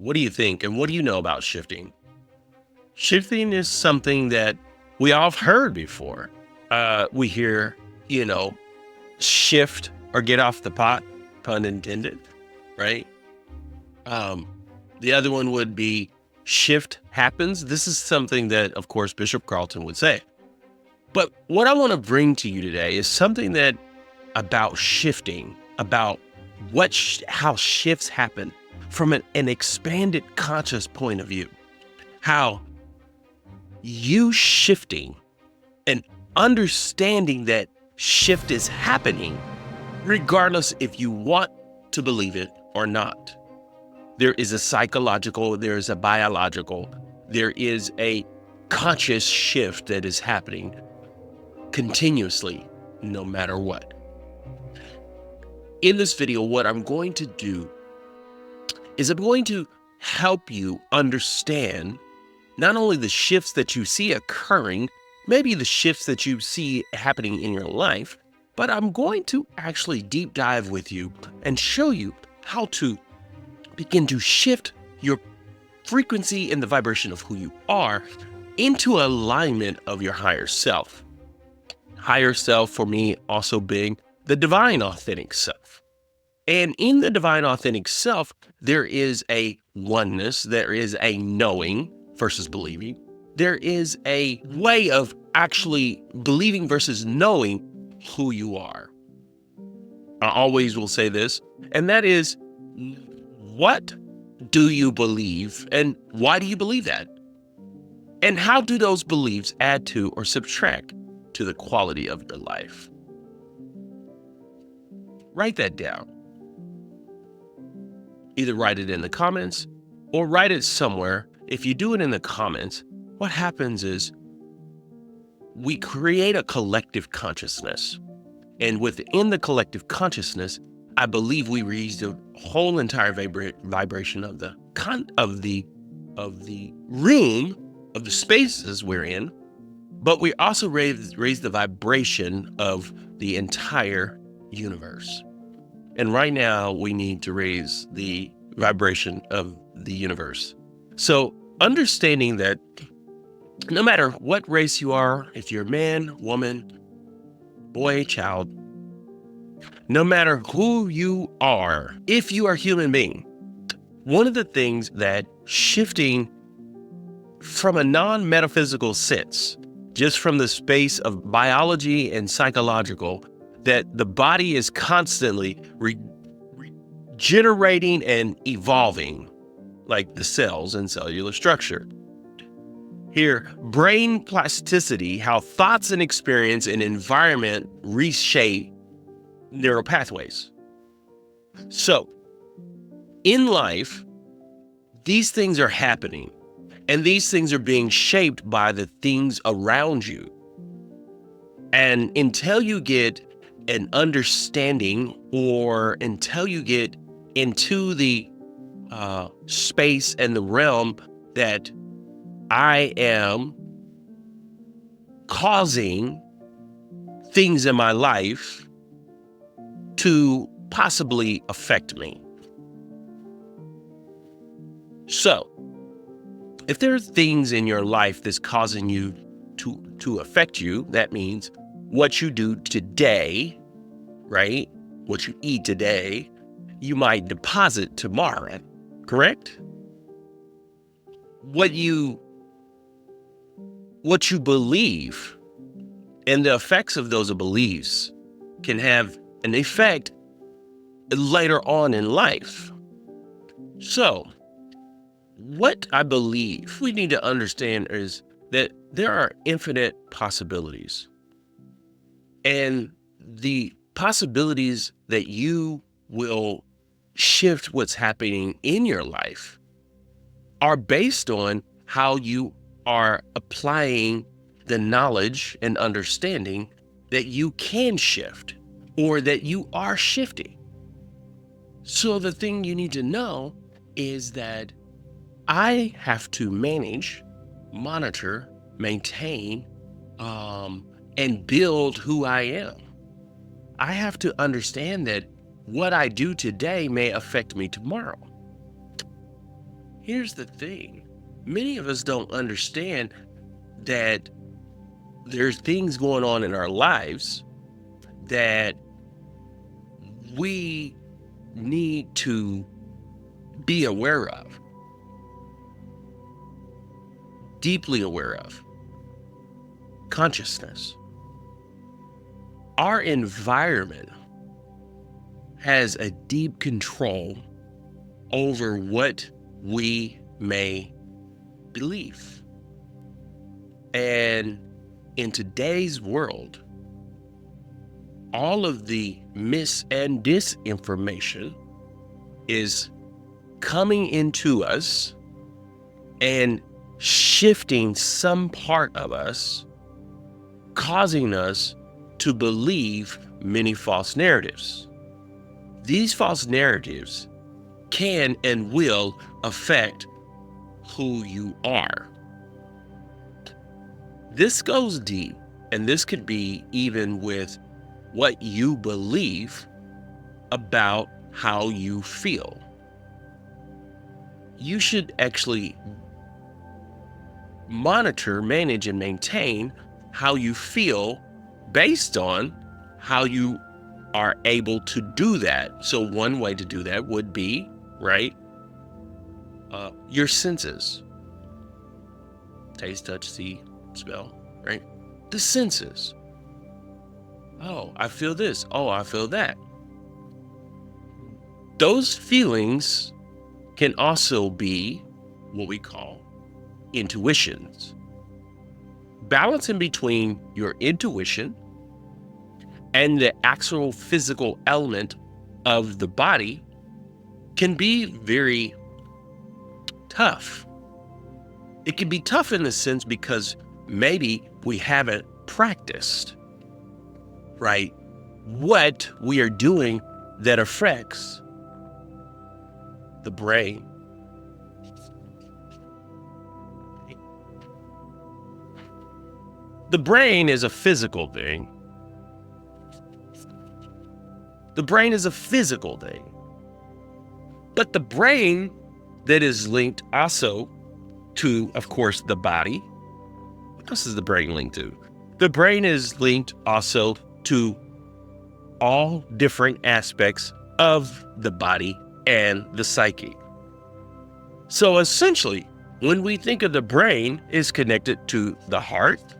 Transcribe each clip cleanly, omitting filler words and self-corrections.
What do you think? And what do you know about shifting? Shifting is something that we all have heard before. We hear, you know, shift or get off the pot, pun intended, right? Um, the other one would be shift happens. This is something that, of course, Bishop Carlton would say. But what I want to bring to you today is something that about shifting, about how shifts happen from an expanded conscious point of view. How you shifting and understanding that shift is happening, regardless if you want to believe it or not. There is a psychological, there is a biological, there is a conscious shift that is happening continuously, no matter what. In this video, what I'm going to do is I'm going to help you understand not only the shifts that you see occurring, maybe the shifts that you see happening in your life, but I'm going to actually deep dive with you and show you how to begin to shift your frequency and the vibration of who you are into alignment of your higher self. Higher self for me also being the divine authentic self. And in the divine authentic self, there is a oneness, there is a knowing versus believing. There is a way of actually believing versus knowing who you are. I always will say this, and that is, what do you believe and why do you believe that? And how do those beliefs add to or subtract to the quality of your life? Write that down. Either write it in the comments or write it somewhere. If you do it in the comments, what happens is we create a collective consciousness. And within the collective consciousness, I believe we raise the whole entire vibration of the room, of the spaces we're in, but we also raise the vibration of the entire universe. And right now, we need to raise the vibration of the universe. So understanding that no matter what race you are, if you're man, woman, boy, child, no matter who you are, if you are a human being, one of the things that shifting from a non-metaphysical sense, just from the space of biology and psychological, that the body is constantly regenerating and evolving, like the cells and cellular structure. Here, brain plasticity, how thoughts and experience and environment reshape neural pathways. So, in life, these things are happening, and these things are being shaped by the things around you. And until you get an understanding, or until you get into the space and the realm that I am causing things in my life to possibly affect me. So, if there are things in your life that's causing you to affect you, that means what you do today, right? What you eat today, you might deposit tomorrow, correct? What you believe and the effects of those beliefs can have an effect later on in life. So, what I believe we need to understand is that there are infinite possibilities. And the possibilities that you will shift what's happening in your life are based on how you are applying the knowledge and understanding that you can shift or that you are shifting. So the thing you need to know is that I have to manage, monitor, maintain, and build who I am. I have to understand that what I do today may affect me tomorrow. Here's the thing. Many of us don't understand that there's things going on in our lives that we need to be aware of, deeply aware of. Consciousness. Our environment has a deep control over what we may believe. And in today's world, all of the mis and disinformation is coming into us and shifting some part of us, causing us to believe many false narratives. These false narratives can and will affect who you are. This goes deep, and this could be even with what you believe about how you feel. You should actually monitor, manage, and maintain how you feel based on how you are able to do that. So one way to do that would be, right, your senses. Taste, touch, see, smell, right? The senses. Oh, I feel this. Oh, I feel that. Those feelings can also be what we call intuitions. Balancing between your intuition and the actual physical element of the body can be very tough. It can be tough in the sense because maybe we haven't practiced, right, what we are doing that affects the brain. The brain is a physical thing. The brain is a physical thing. But the brain that is linked also to, of course, the body. What else is the brain linked to? The brain is linked also to all different aspects of the body and the psyche. So essentially, when we think of the brain, it's connected to the heart,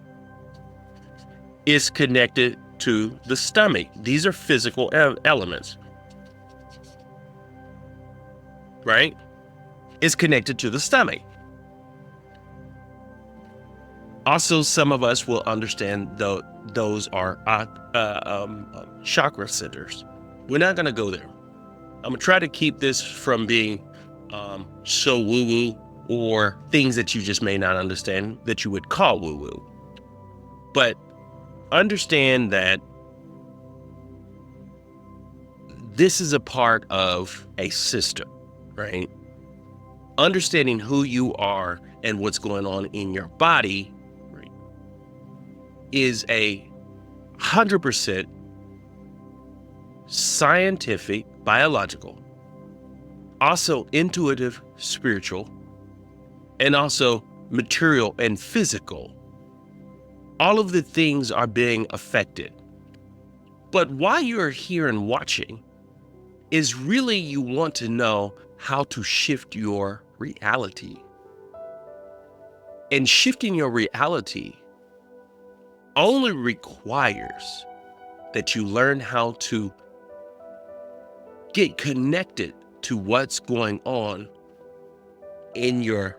is connected to the stomach. These are physical elements, right? It's connected to the stomach. Also, some of us will understand those are chakra centers. We're not going to go there. I'm going to try to keep this from being so woo-woo or things that you just may not understand that you would call woo-woo. But understand that this is a part of a system, right? Understanding who you are and what's going on in your body, right, is 100% scientific, biological, also intuitive, spiritual, and also material and physical. All of the things are being affected. But while you're here and watching, is really you want to know how to shift your reality. And shifting your reality only requires that you learn how to get connected to what's going on in your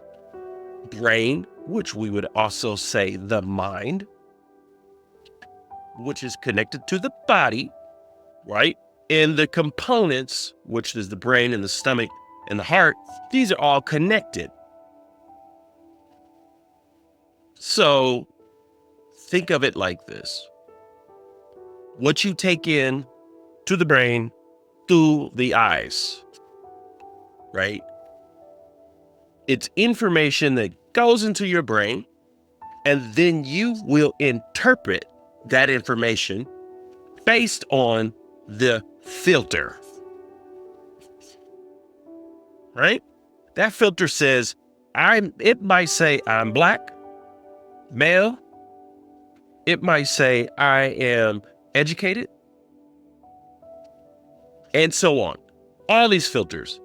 brain, which we would also say the mind, which is connected to the body, right? And the components, which is the brain and the stomach and the heart, these are all connected. So think of it like this. What you take in to the brain through the eyes, right? It's information that goes into your brain, and then you will interpret that information based on the filter, right? That filter says, it might say I'm black, male. It might say I am educated, and so on. All these filters.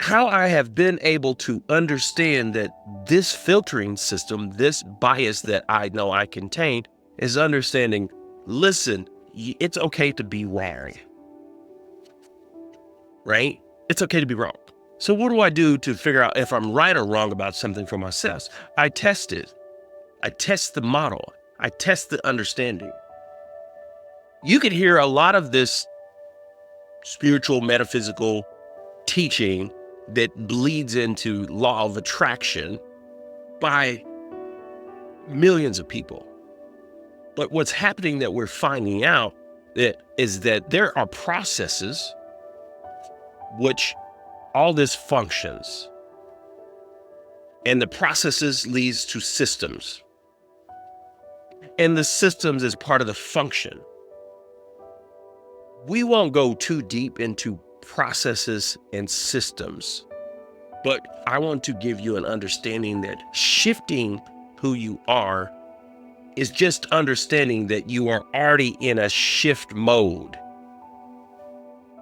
How I have been able to understand that this filtering system, this bias that I know I contain, is understanding, listen, it's okay to be wrong, right? It's okay to be wrong. So what do I do to figure out if I'm right or wrong about something for myself? I test it. I test the model. I test the understanding. You can hear a lot of this spiritual, metaphysical teaching that bleeds into law of attraction by millions of people. But what's happening that we're finding out is that there are processes which all this functions. And the processes leads to systems. And the systems is part of the function. We won't go too deep into processes and systems, but I want to give you an understanding that shifting who you are is just understanding that you are already in a shift mode.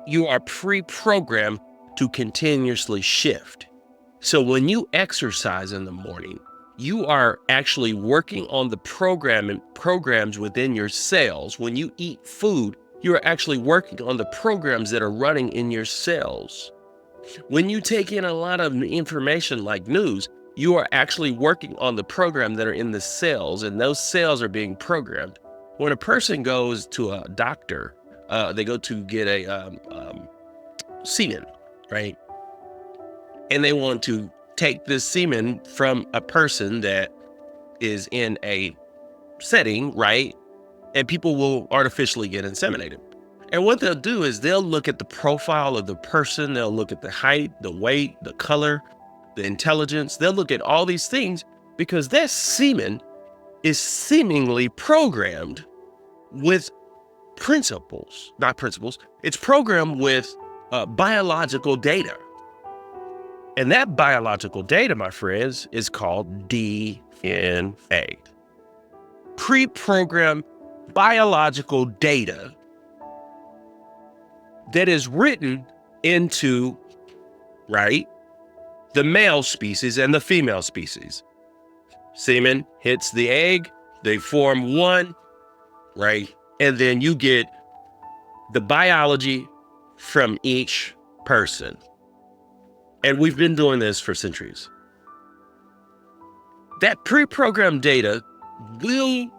You are pre-programmed to continuously shift. So when you exercise in the morning, you are actually working on the programs within your cells. When you eat food, you are actually working on the programs that are running in your cells. When you take in a lot of information like news, you are actually working on the program that are in the cells, and those cells are being programmed. When a person goes to a doctor, they go to get a semen, right? And they want to take this semen from a person that is in a setting, right? And people will artificially get inseminated. And what they'll do is they'll look at the profile of the person. They'll look at the height, the weight, the color, the intelligence. They'll look at all these things because that semen is seemingly programmed with not principles. It's programmed with biological data. And that biological data, my friends, is called DNA. Pre-programmed biological data that is written into, right, the male species and the female species. Semen hits the egg, they form one, right? And then you get the biology from each person. And we've been doing this for centuries. That pre-programmed data will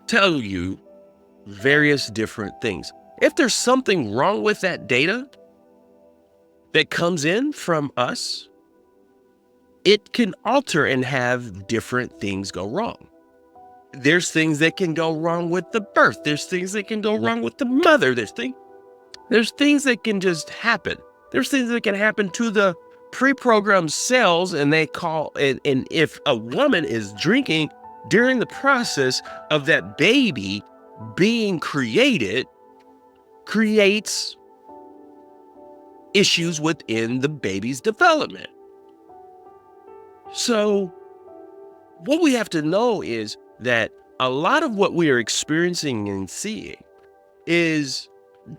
tell you various different things. If there's something wrong with that data that comes in from us, it can alter and have different things go wrong. There's things that can go wrong with the birth. There's things that can go wrong with the mother. There's things that can just happen. There's things that can happen to the pre-programmed cells, and they call it, and if a woman is drinking during the process of that baby being created, creates issues within the baby's development. So what we have to know is that a lot of what we are experiencing and seeing is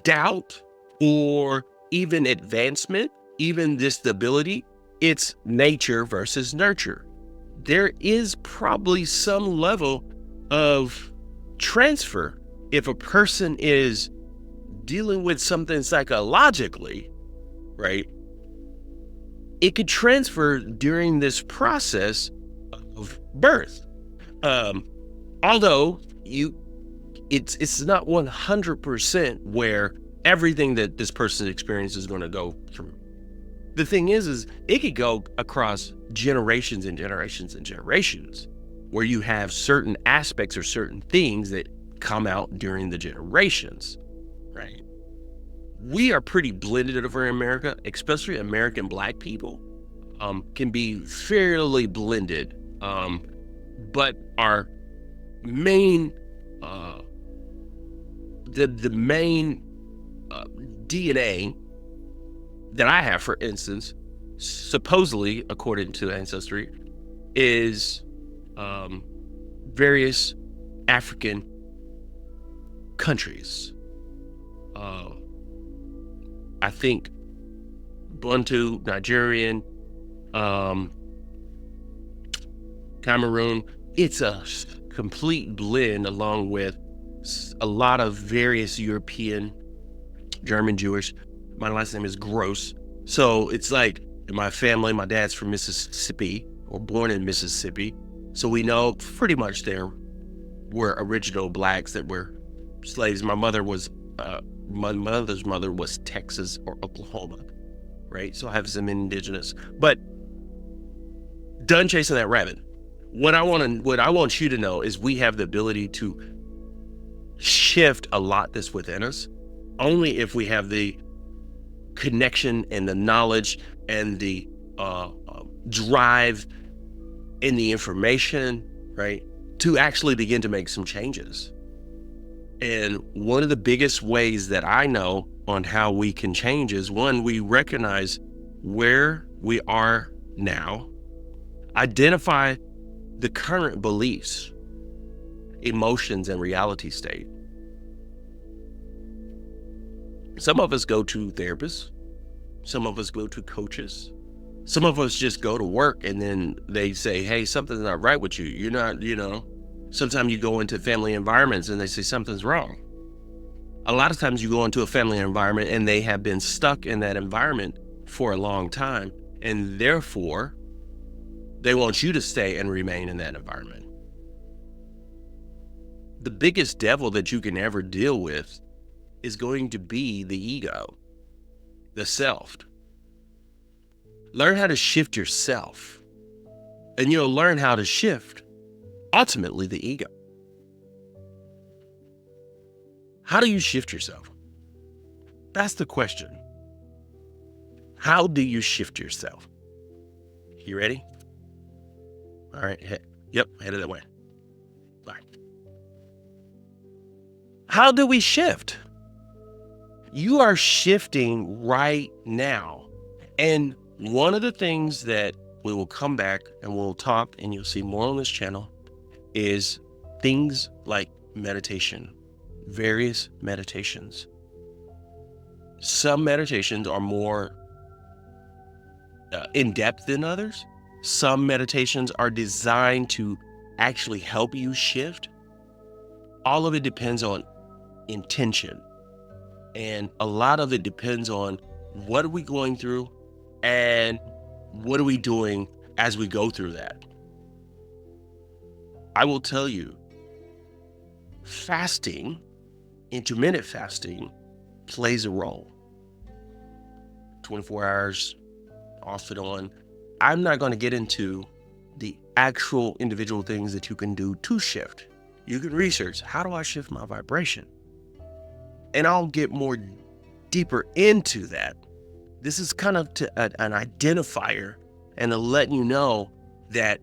doubt or even advancement, even this stability. It's nature versus nurture. There is probably some level of transfer if a person is dealing with something psychologically, right? It could transfer during this process of birth. Although it's not 100% where everything that this person experiences is going to go through. The thing is it could go across generations and generations and generations, where you have certain aspects or certain things that come out during the generations, right? We are pretty blended over in America, especially American Black people, can be fairly blended. But our main, the main DNA that I have, for instance, supposedly, according to Ancestry, is various African countries. Uh, I think Bantu, Nigerian, um, Cameroon. It's a complete blend, along with a lot of various European, German, Jewish. My last name is Gross. So it's like in my family, my dad's from Mississippi, or born in Mississippi. So we know pretty much there were original blacks that were slaves. My mother's mother was Texas or Oklahoma, right? So I have some indigenous, but done chasing that rabbit. What I want you to know is we have the ability to shift a lot that's within us only if we have the connection and the knowledge and the drive and the information, right, to actually begin to make some changes. And one of the biggest ways that I know on how we can change is, one, we recognize where we are now, identify the current beliefs, emotions, and reality state. Some of us go to therapists. Some of us go to coaches. Some of us just go to work and then they say, hey, something's not right with you. You're not, sometimes you go into family environments and they say something's wrong. A lot of times you go into a family environment and they have been stuck in that environment for a long time, and therefore they want you to stay and remain in that environment. The biggest devil that you can ever deal with is going to be the ego, the self. Learn how to shift yourself, and you'll learn how to shift, ultimately, the ego. How do you shift yourself? That's the question. How do you shift yourself? You ready? All right. Headed that way. All right. How do we shift? You are shifting right now. And one of the things that we will come back and we'll talk, and you'll see more on this channel, is things like meditation, various meditations. Some meditations are more in depth than others. Some meditations are designed to actually help you shift. All of it depends on intention. And a lot of it depends on what are we going through and what are we doing as we go through that. I will tell you, fasting, intermittent fasting, plays a role. 24 hours off and on. I'm not going to get into the actual individual things that you can do to shift. You can research, how do I shift my vibration? And I'll get more deeper into that. This is kind of an identifier and to let you know that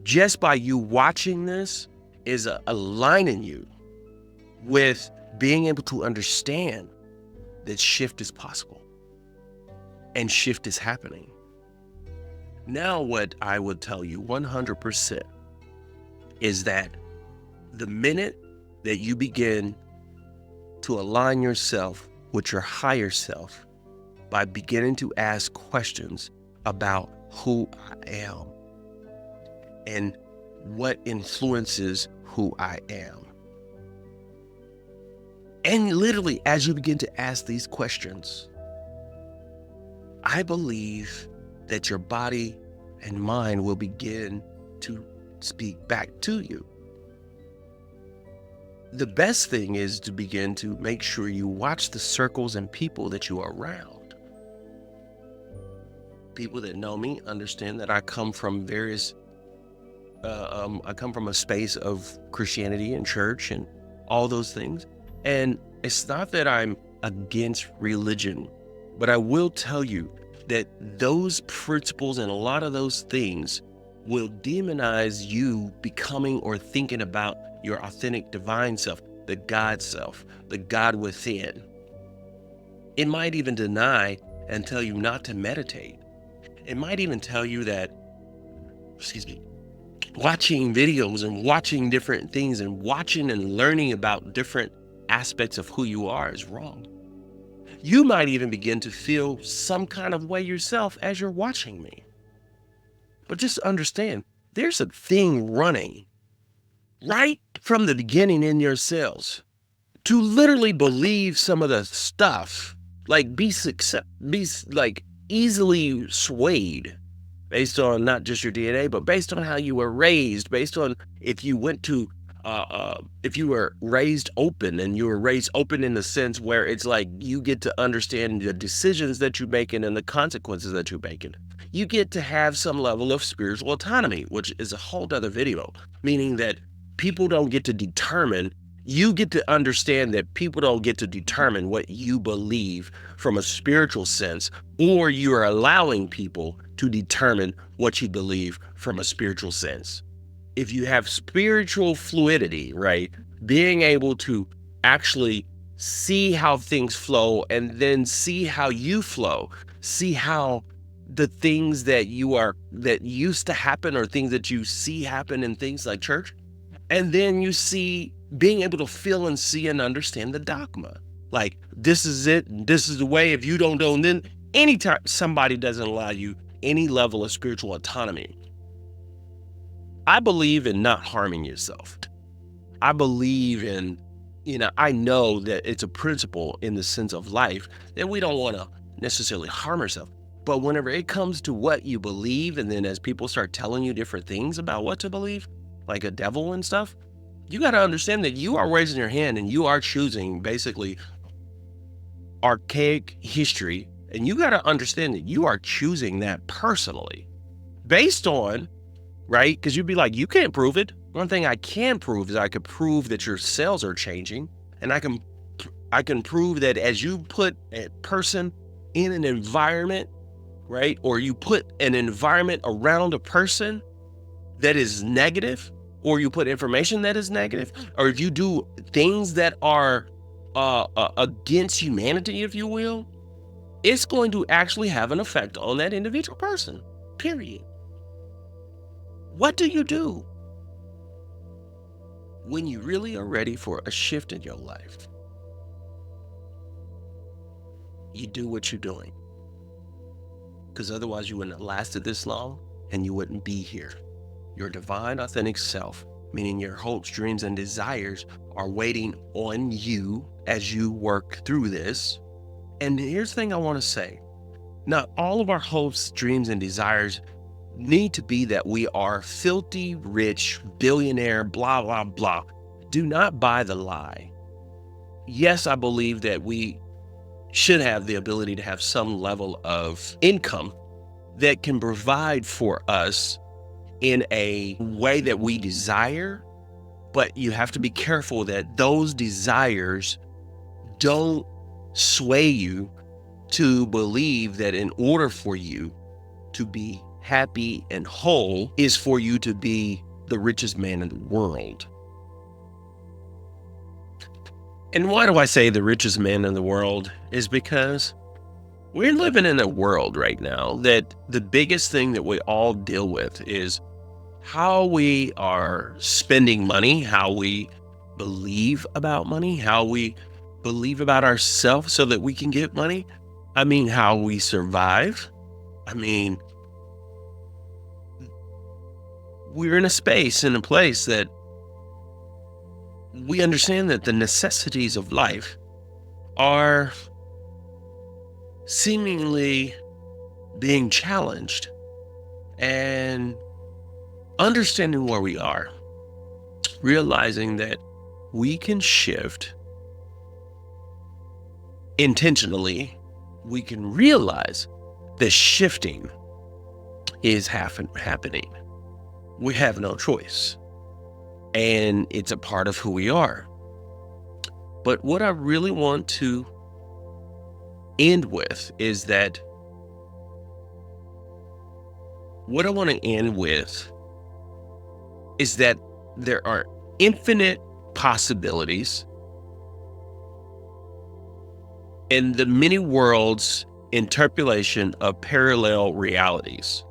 just by you watching this is aligning you with being able to understand that shift is possible and shift is happening. Now, what I would tell you 100% is that the minute that you begin to align yourself with your higher self by beginning to ask questions about who I am and what influences who I am. And literally, as you begin to ask these questions, I believe that your body and mind will begin to speak back to you. The best thing is to begin to make sure you watch the circles and people that you are around. People that know me understand that I come from I come from a space of Christianity and church and all those things. And it's not that I'm against religion, but I will tell you that those principles and a lot of those things will demonize you becoming or thinking about your authentic divine self, the God self, the God within. It might even deny and tell you not to meditate. It might even tell you that, excuse me, watching videos and watching different things and watching and learning about different aspects of who you are is wrong. You might even begin to feel some kind of way yourself as you're watching me. But just understand, there's a thing running right from the beginning in your cells to literally believe some of the stuff, like like easily swayed based on not just your DNA, but based on how you were raised, based on if you went to, if you were raised open, and you were raised open in the sense where it's like you get to understand the decisions that you're making and the consequences that you're making. You get to have some level of spiritual autonomy, which is a whole other video, meaning that people don't get to determine. You get to understand that people don't get to determine what you believe from a spiritual sense, or you are allowing people to determine what you believe from a spiritual sense. If you have spiritual fluidity, right, being able to actually see how things flow and then see how you flow, see how the things that used to happen or things that you see happen in things like church, and then you see being able to feel and see and understand the dogma. Like, this is it, this is the way. If you don't know, and then anytime somebody doesn't allow you any level of spiritual autonomy, I believe in not harming yourself. I believe in, I know that it's a principle in the sense of life that we don't want to necessarily harm ourselves. But whenever it comes to what you believe, and then as people start telling you different things about what to believe, like a devil and stuff, you got to understand that you are raising your hand and you are choosing basically archaic history. And you got to understand that you are choosing that personally based on, right? Because you'd be like, you can't prove it. One thing I can prove is I could prove that your cells are changing. And I can prove that as you put a person in an environment, right? Or you put an environment around a person that is negative, or you put information that is negative, or if you do things that are against humanity, if you will, it's going to actually have an effect on that individual person, period. What do you do when you really are ready for a shift in your life? You do what you're doing, because otherwise you wouldn't have lasted this long and you wouldn't be here. Your divine, authentic self, meaning your hopes, dreams, and desires, are waiting on you as you work through this. And here's the thing I want to say. Not all of our hopes, dreams, and desires need to be that we are filthy, rich, billionaire, blah, blah, blah. Do not buy the lie. Yes, I believe that we should have the ability to have some level of income that can provide for us in a way that we desire, but you have to be careful that those desires don't sway you to believe that in order for you to be happy and whole is for you to be the richest man in the world. And why do I say the richest man in the world? Is because we're living in a world right now that the biggest thing that we all deal with is how we are spending money, how we believe about money, how we believe about ourselves so that we can get money. I mean, how we survive. I mean, we're in a space, in a place that we understand that the necessities of life are seemingly being challenged, and understanding where we are, realizing that we can shift intentionally, we can realize that shifting is happening. We have no choice, and it's a part of who we are. But what I really want to end with is that there are infinite possibilities in the many worlds interpolation of parallel realities.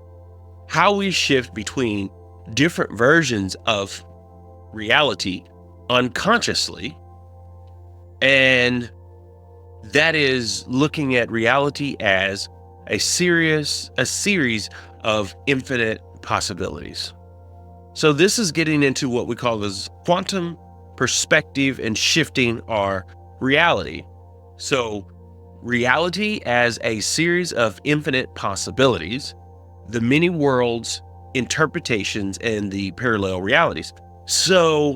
How we shift between different versions of reality unconsciously, and that is looking at reality as a series of infinite possibilities. So this is getting into what we call as quantum perspective and shifting our reality. So reality as a series of infinite possibilities, the many worlds, interpretations, and the parallel realities. So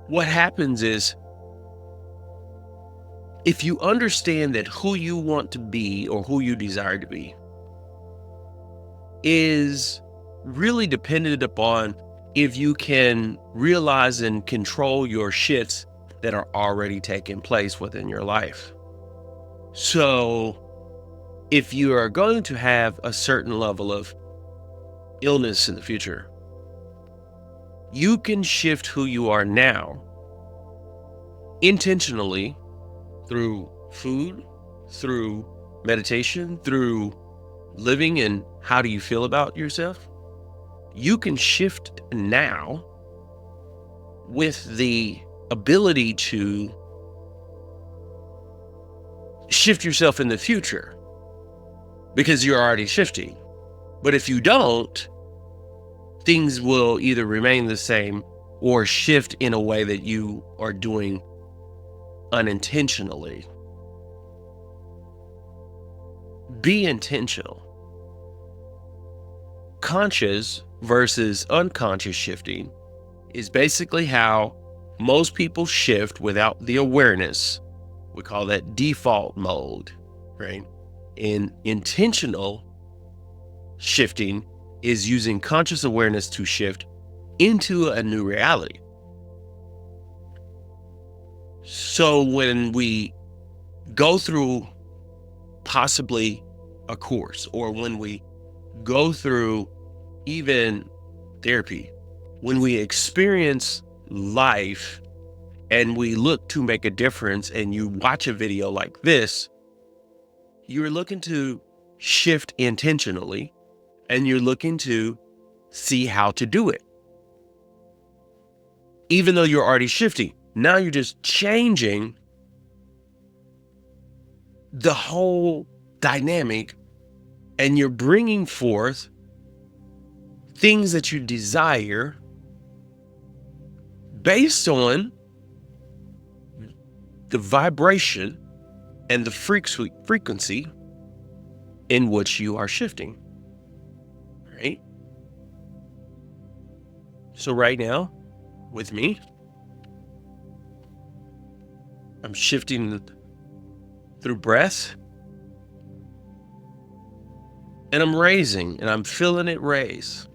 what happens is, if you understand that who you want to be or who you desire to be is really dependent upon if you can realize and control your shifts that are already taking place within your life. So if you are going to have a certain level of illness in the future, you can shift who you are now intentionally through food, through meditation, through living and how do you feel about yourself. You can shift now with the ability to shift yourself in the future because you're already shifting. But if you don't, things will either remain the same or shift in a way that you are doing unintentionally. Be intentional. Conscious versus unconscious shifting is basically how most people shift without the awareness. We call that default mode, right? And intentional shifting is using conscious awareness to shift into a new reality. So when we go through possibly a course, or when we go through even therapy, when we experience life and we look to make a difference and you watch a video like this, you're looking to shift intentionally and you're looking to see how to do it. Even though you're already shifting, now you're just changing the whole dynamic and you're bringing forth things that you desire based on the vibration and the frequency in which you are shifting, right? So right now, with me, I'm shifting through breath, and I'm raising, and I'm feeling it raise,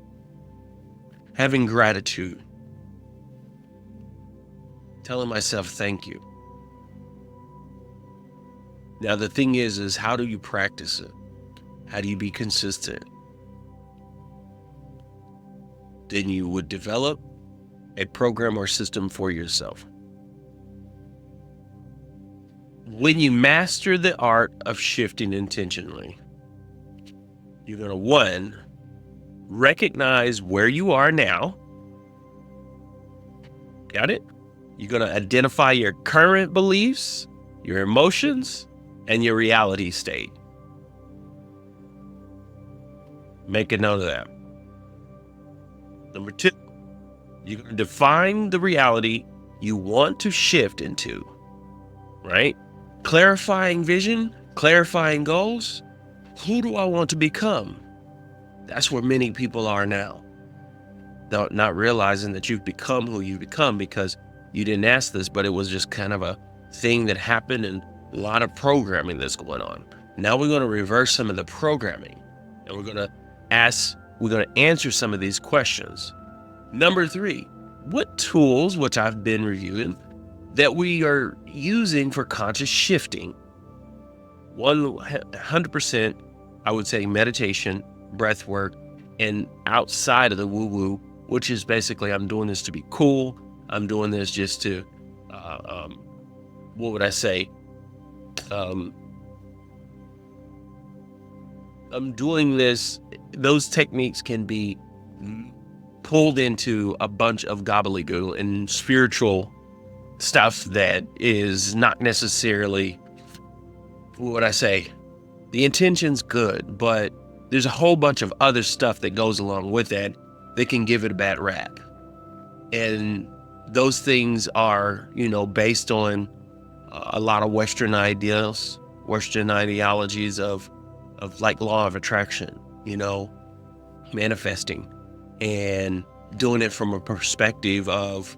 having gratitude, telling myself thank you. Now the thing is how do you practice it? How do you be consistent? Then you would develop a program or system for yourself. When you master the art of shifting intentionally, you're going to, one, recognize where you are now. Got it? You're going to identify your current beliefs, your emotions, and your reality state. Make a note of that. Number two, you're going to define the reality you want to shift into, right? Clarifying vision, clarifying goals. Who do I want to become? That's where many people are now. They're not realizing that you've become who you become because you didn't ask this, but it was just kind of a thing that happened and a lot of programming that's going on. Now we're going to reverse some of the programming and we're going to answer some of these questions. Number three, what tools, which I've been reviewing, that we are using for conscious shifting? 100%, I would say meditation, breath work, and outside of the woo-woo, which is basically I'm doing this to be cool. I'm doing this just to, what would I say? I'm doing this, those techniques can be pulled into a bunch of gobbledygook and spiritual stuff that is not necessarily what I say. The intention's good, but there's a whole bunch of other stuff that goes along with that that can give it a bad rap. And those things are, based on a lot of Western ideals, Western ideologies of like law of attraction, manifesting and doing it from a perspective of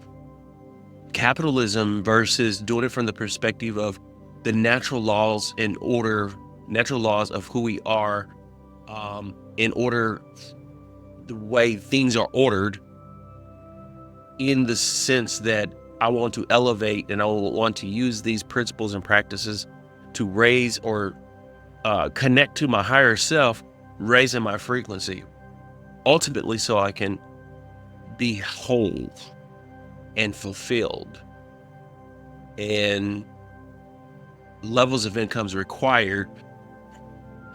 capitalism versus doing it from the perspective of the natural laws of who we are, in order, the way things are ordered, in the sense that I want to elevate and I want to use these principles and practices to raise or connect to my higher self, raising my frequency, ultimately so I can be whole and fulfilled. And levels of incomes required,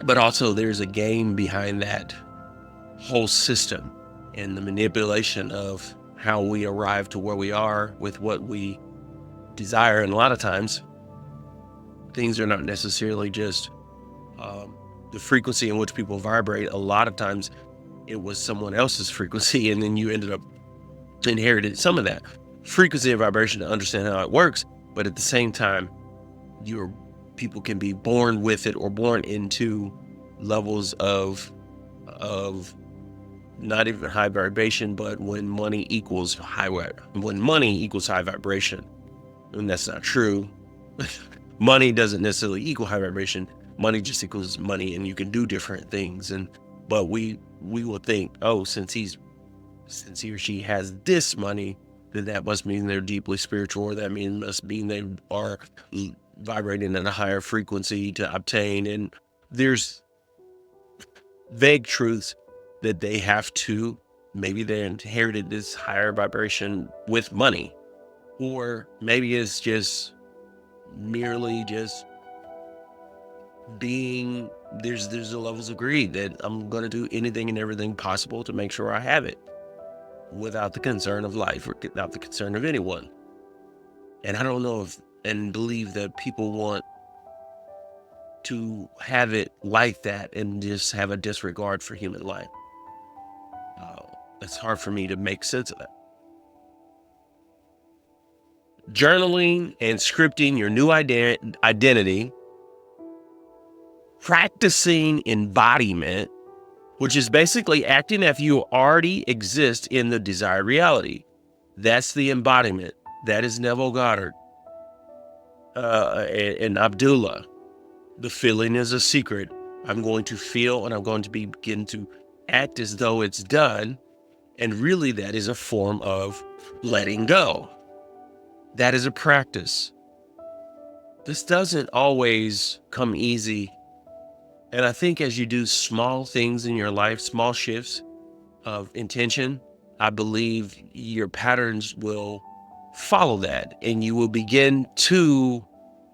but also there's a game behind that whole system and the manipulation of how we arrive to where we are with what we desire. And a lot of times things are not necessarily just the frequency in which people vibrate. A lot of times it was someone else's frequency, and then you ended up inherited some of that frequency and vibration to understand how it works. But at the same time, people can be born with it or born into levels of not even high vibration, but when money equals high vibration. And that's not true. Money doesn't necessarily equal high vibration. Money just equals money, and you can do different things. But we will think, oh, since he or she has this money, then that must mean they're deeply spiritual, or that must mean they are vibrating at a higher frequency to obtain. And there's vague truths that they have to, maybe they inherited this higher vibration with money, or maybe it's just merely just being, there's the levels of greed that I'm going to do anything and everything possible to make sure I have it without the concern of life or without the concern of anyone. And I don't know and believe that people want to have it like that and just have a disregard for human life. It's hard for me to make sense of that. Journaling and scripting your new identity, practicing embodiment, which is basically acting as you already exist in the desired reality. That's the embodiment. That is Neville Goddard and Abdullah. The feeling is a secret. I'm going to feel, and I'm going to begin to act as though it's done. And really, that is a form of letting go. That is a practice. This doesn't always come easy. And I think as you do small things in your life, small shifts of intention, I believe your patterns will follow that, and you will begin to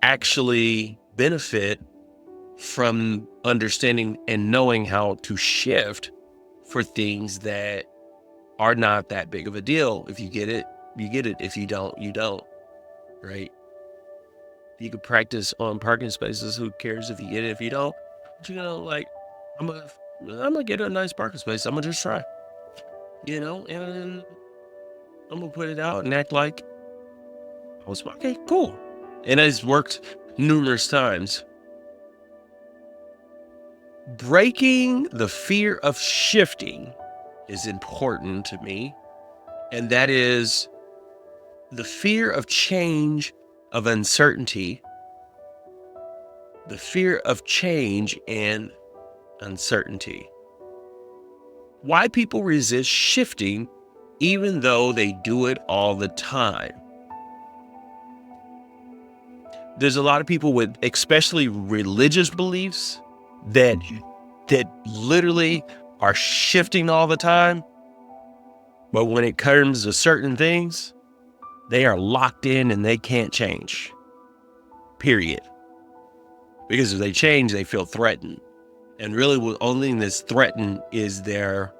actually benefit from understanding and knowing how to shift for things that are not that big of a deal. If you get it, you get it. If you don't, you don't, right? You can practice on parking spaces. Who cares if you get it, if you don't? But I'm gonna get a nice parking space. I'm gonna just try, and I'm gonna put it out and act like I was okay, cool. And it's worked numerous times. Breaking the fear of shifting is important to me. And that is the fear of change, of uncertainty, the fear of change and uncertainty. Why people resist shifting even though they do it all the time. There's a lot of people with especially religious beliefs that literally are shifting all the time. But when it comes to certain things, they are locked in and they can't change. Period. Because if they change, they feel threatened. And really, the only thing that's threatened is their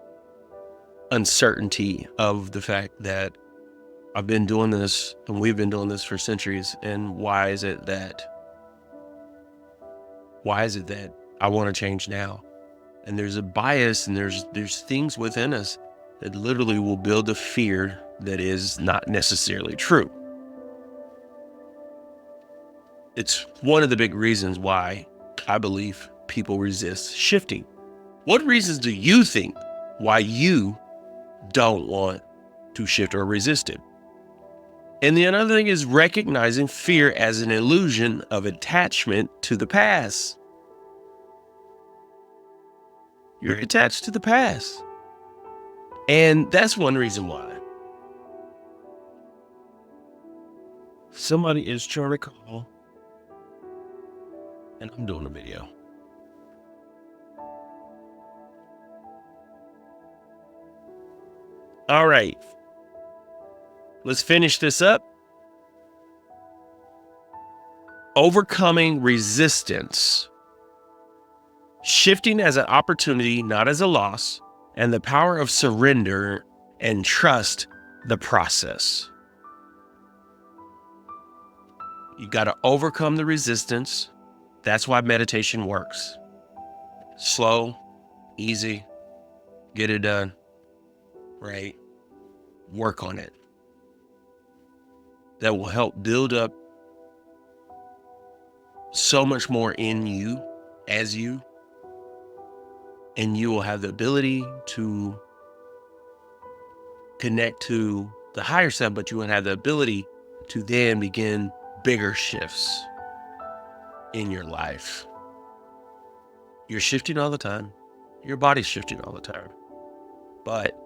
uncertainty of the fact that I've been doing this and we've been doing this for centuries. And why is it that I want to change now? And there's a bias, and there's things within us that literally will build a fear that is not necessarily true. It's one of the big reasons why I believe people resist shifting. What reasons do you think why you don't want to shift or resist it? And the another thing is recognizing fear as an illusion of attachment to the past. You're attached to the past. And that's one reason why. Somebody is trying to call, and I'm doing a video. All right. Let's finish this up. Overcoming resistance. Shifting as an opportunity, not as a loss, and the power of surrender and trust the process. You got to overcome the resistance. That's why meditation works. Slow, easy, get it done, right? Work on it. That will help build up so much more in you, as you, and you will have the ability to connect to the higher self, but you will have the ability to then begin bigger shifts in your life. You're shifting all the time. Your body's shifting all the time. But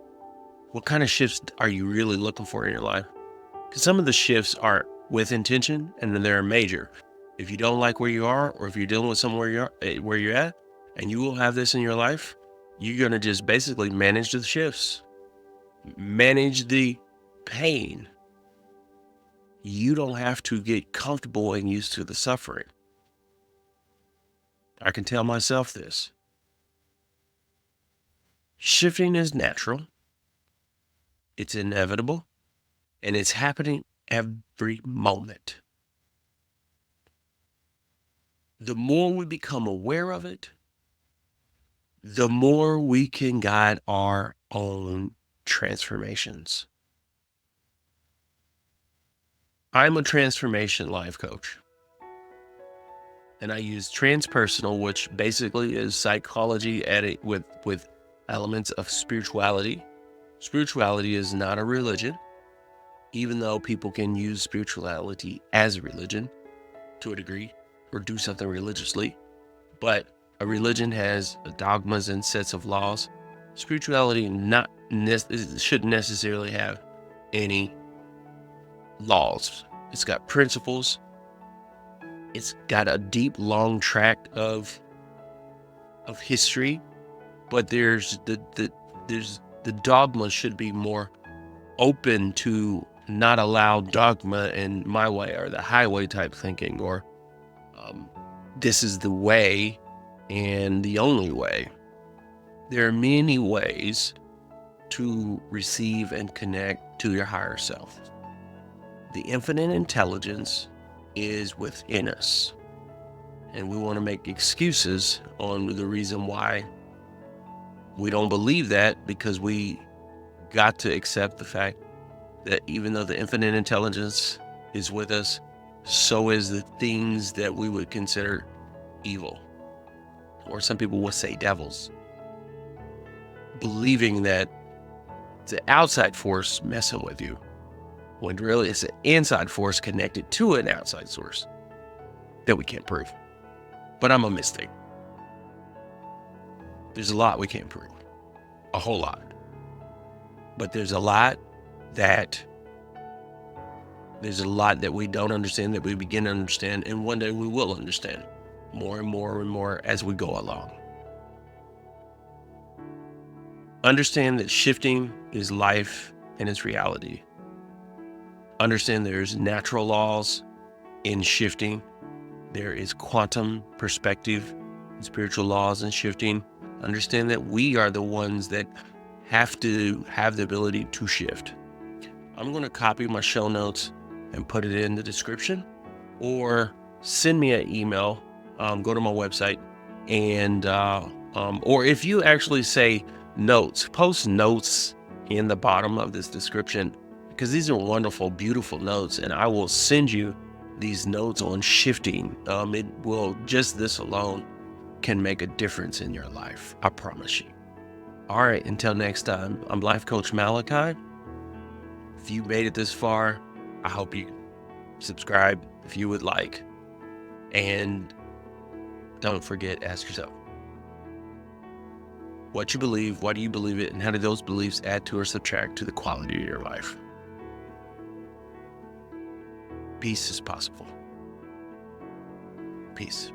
what kind of shifts are you really looking for in your life? Because some of the shifts are with intention, and then they're major. If you don't like where you are, or if you're dealing with somewhere where you're at, and you will have this in your life, you're going to just basically manage the shifts, manage the pain. You don't have to get comfortable and used to the suffering. I can tell myself this. Shifting is natural. It's inevitable. And it's happening every moment. The more we become aware of it, the more we can guide our own transformations. I'm a transformation life coach. And I use transpersonal, which basically is psychology added with elements of spirituality. Spirituality is not a religion, even though people can use spirituality as a religion to a degree, or do something religiously. But a religion has dogmas and sets of laws. Spirituality shouldn't necessarily have any laws. It's got principles. It's got a deep, long tract of history, but there's the dogma should be more open to not allow dogma in my way, or the highway type thinking, or this is the way and the only way. There are many ways to receive and connect to your higher self. The infinite intelligence is within us, and we want to make excuses on the reason why we don't believe that, because we got to accept the fact that even though the infinite intelligence is with us, so is the things that we would consider evil, or some people would say devils, believing that it's an outside force messing with you, when really it's an inside force connected to an outside source that we can't prove. But I'm a mystic. There's a lot we can't prove, a whole lot. But there's a lot that we don't understand, that we begin to understand, and one day we will understand more and more and more as we go along. Understand that shifting is life and it's reality. Understand there's natural laws in shifting. There is quantum perspective spiritual laws and shifting, understand that we are the ones that have to have the ability to shift. I'm going to copy my show notes and put it in the description, or send me an email. Go to my website, and or if you actually say notes, post notes in the bottom of this description, because these are wonderful, beautiful notes, and I will send you these notes on shifting. It will, just this alone can make a difference in your life. I promise you. All right, until next time, I'm Life Coach Malachi. If you made it this far, I hope you subscribe if you would like. And don't forget, ask yourself, what you believe, why do you believe it, and how do those beliefs add to or subtract to the quality of your life? Peace is possible. Peace.